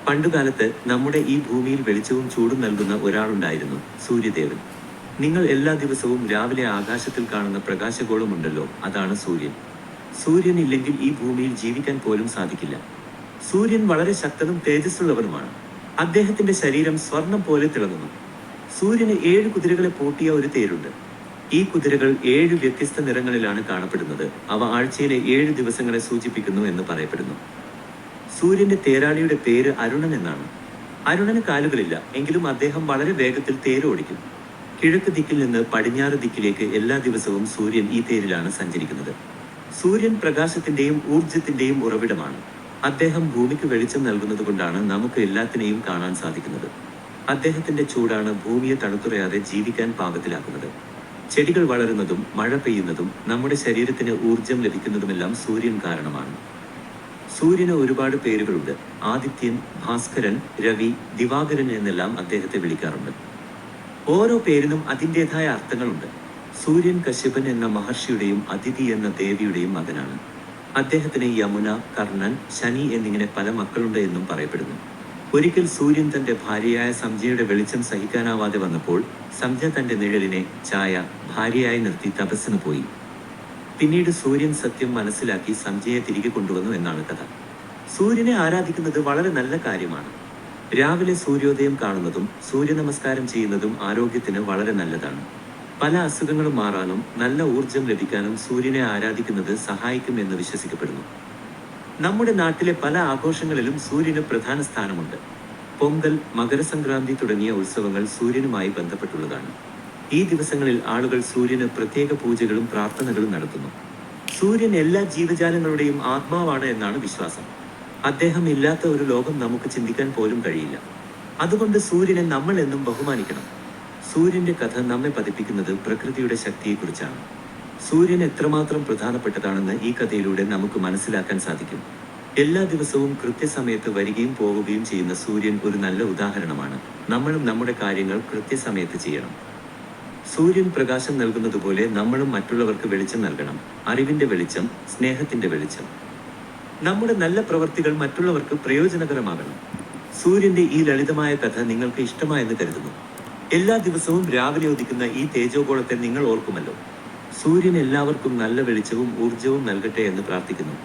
പണ്ടുകാലത്ത് നമ്മുടെ ഈ ഭൂമിയിൽ വെളിച്ചവും ചൂടും നൽകുന്ന ഒരാളുണ്ടായിരുന്നു, സൂര്യദേവൻ. നിങ്ങൾ എല്ലാ ദിവസവും രാവിലെ ആകാശത്തിൽ കാണുന്ന പ്രകാശഗോളമുണ്ടല്ലോ, അതാണ് സൂര്യൻ. സൂര്യൻ ഇല്ലെങ്കിൽ ഈ ഭൂമിയിൽ ജീവിക്കാൻ പോലും സാധിക്കില്ല. സൂര്യൻ വളരെ ശക്തനും തേജസ്സുള്ളവനുമാണ്. അദ്ദേഹത്തിന്റെ ശരീരം സ്വർണം പോലെ തിളങ്ങുന്നു. സൂര്യന് 7 കുതിരകളെ പൂട്ടിയ ഒരു തേരുണ്ട്. ഈ കുതിരകൾ 7 വ്യത്യസ്ത നിറങ്ങളിലാണ് കാണപ്പെടുന്നത്. അവ ആഴ്ചയിലെ 7 ദിവസങ്ങളെ സൂചിപ്പിക്കുന്നു എന്ന് പറയപ്പെടുന്നു. സൂര്യന്റെ തേരാളിയുടെ പേര് അരുണൻ എന്നാണ്. അരുണന് കാലുകളില്ല, എങ്കിലും അദ്ദേഹം വളരെ വേഗത്തിൽ തേര് ഓടിക്കും. കിഴക്ക് ദിക്കിൽ നിന്ന് പടിഞ്ഞാറ് ദിക്കിലേക്ക് എല്ലാ ദിവസവും സൂര്യൻ ഈ തേരിലാണ് സഞ്ചരിക്കുന്നത്. സൂര്യൻ പ്രകാശത്തിന്റെയും ഊർജത്തിന്റെയും ഉറവിടമാണ്. അദ്ദേഹം ഭൂമിക്ക് വെളിച്ചം നൽകുന്നത് കൊണ്ടാണ് നമുക്ക് എല്ലാത്തിനെയും കാണാൻ സാധിക്കുന്നത്. അദ്ദേഹത്തിന്റെ ചൂടാണ് ഭൂമിയെ തണുത്തുറയാതെ ജീവിക്കാൻ പാകത്തിലാക്കുന്നത്. ചെടികൾ വളരുന്നതും മഴ പെയ്യുന്നതും നമ്മുടെ ശരീരത്തിന് ഊർജം ലഭിക്കുന്നതുമെല്ലാം സൂര്യൻ കാരണമാണ്. സൂര്യന് ഒരുപാട് പേരുകളുണ്ട്. ആദിത്യൻ, ഭാസ്കരൻ, രവി, ദിവാകരൻ എന്നെല്ലാം അദ്ദേഹത്തെ വിളിക്കാറുണ്ട്. ഓരോ പേരിനും അതിൻ്റെതായ അർത്ഥങ്ങളുണ്ട്. സൂര്യൻ കശ്യപൻ എന്ന മഹർഷിയുടെയും അദിതി എന്ന ദേവിയുടെയും മകനാണ്. അദ്ദേഹത്തിന് യമുന, കർണൻ, ശനി എന്നിങ്ങനെ പല മക്കളുണ്ട് എന്നും പറയപ്പെടുന്നു. ഒരിക്കൽ സൂര്യൻ തന്റെ ഭാര്യയായ സംജയുടെ വെളിച്ചം സഹിക്കാനാവാതെ വന്നപ്പോൾ സംജ തന്റെ നിഴലിനെ ഛായ ഭാര്യയായി നിർത്തി തപസ്സിന് പോയി. പിന്നീട് സൂര്യൻ സത്യം മനസ്സിലാക്കി സംജയെ തിരികെ കൊണ്ടുവന്നു എന്നാണ് കഥ. സൂര്യനെ ആരാധിക്കുന്നത് വളരെ നല്ല കാര്യമാണ്. രാവിലെ സൂര്യോദയം കാണുന്നതും സൂര്യനമസ്കാരം ചെയ്യുന്നതും ആരോഗ്യത്തിന് വളരെ നല്ലതാണ്. പല അസുഖങ്ങളും മാറാനും നല്ല ഊർജം ലഭിക്കാനും സൂര്യനെ ആരാധിക്കുന്നത് സഹായിക്കും എന്ന് വിശ്വസിക്കപ്പെടുന്നു. നമ്മുടെ നാട്ടിലെ പല ആഘോഷങ്ങളിലും സൂര്യന് പ്രധാന സ്ഥാനമുണ്ട്. പൊങ്കൽ, മകരസംക്രാന്തി തുടങ്ങിയ ഉത്സവങ്ങൾ സൂര്യനുമായി ബന്ധപ്പെട്ടുള്ളതാണ്. ഈ ദിവസങ്ങളിൽ ആളുകൾ സൂര്യന് പ്രത്യേക പൂജകളും പ്രാർത്ഥനകളും നടത്തുന്നു. സൂര്യൻ എല്ലാ ജീവജാലങ്ങളുടെയും ആത്മാവാണ് എന്നാണ് വിശ്വാസം. അദ്ദേഹം ഇല്ലാത്ത ഒരു ലോകം നമുക്ക് ചിന്തിക്കാൻ പോലും കഴിയില്ല. അതുകൊണ്ട് സൂര്യനെ നമ്മൾ എന്നും ബഹുമാനിക്കണം. സൂര്യന്റെ കഥ നമ്മെ പതിപ്പിക്കുന്നത് പ്രകൃതിയുടെ ശക്തിയെക്കുറിച്ചാണ്. സൂര്യൻ എത്രമാത്രം പ്രധാനപ്പെട്ടതാണെന്ന് ഈ കഥയിലൂടെ നമുക്ക് മനസ്സിലാക്കാൻ സാധിക്കും. എല്ലാ ദിവസവും കൃത്യസമയത്ത് വരികയും പോവുകയും ചെയ്യുന്ന സൂര്യൻ ഒരു നല്ല ഉദാഹരണമാണ്. നമ്മളും നമ്മുടെ കാര്യങ്ങൾ കൃത്യസമയത്ത് ചെയ്യണം. സൂര്യൻ പ്രകാശം നൽകുന്നതുപോലെ നമ്മളും മറ്റുള്ളവർക്ക് വെളിച്ചം നൽകണം. അറിവിന്റെ വെളിച്ചം, സ്നേഹത്തിന്റെ വെളിച്ചം. നമ്മുടെ നല്ല പ്രവൃത്തികൾ മറ്റുള്ളവർക്ക് പ്രയോജനകരമാകണം. സൂര്യന്റെ ഈ ലളിതമായ കഥ നിങ്ങൾക്ക് ഇഷ്ടമായെന്ന് കരുതുന്നു. എല്ലാ ദിവസവും രാവിലെ ഉദിക്കുന്ന ഈ തേജോഗോളത്തെ നിങ്ങൾ ഓർക്കുമല്ലോ. സൂര്യൻ എല്ലാവർക്കും നല്ല വെളിച്ചവും ഊർജവും നൽകട്ടെ എന്ന് പ്രാർത്ഥിക്കുന്നു.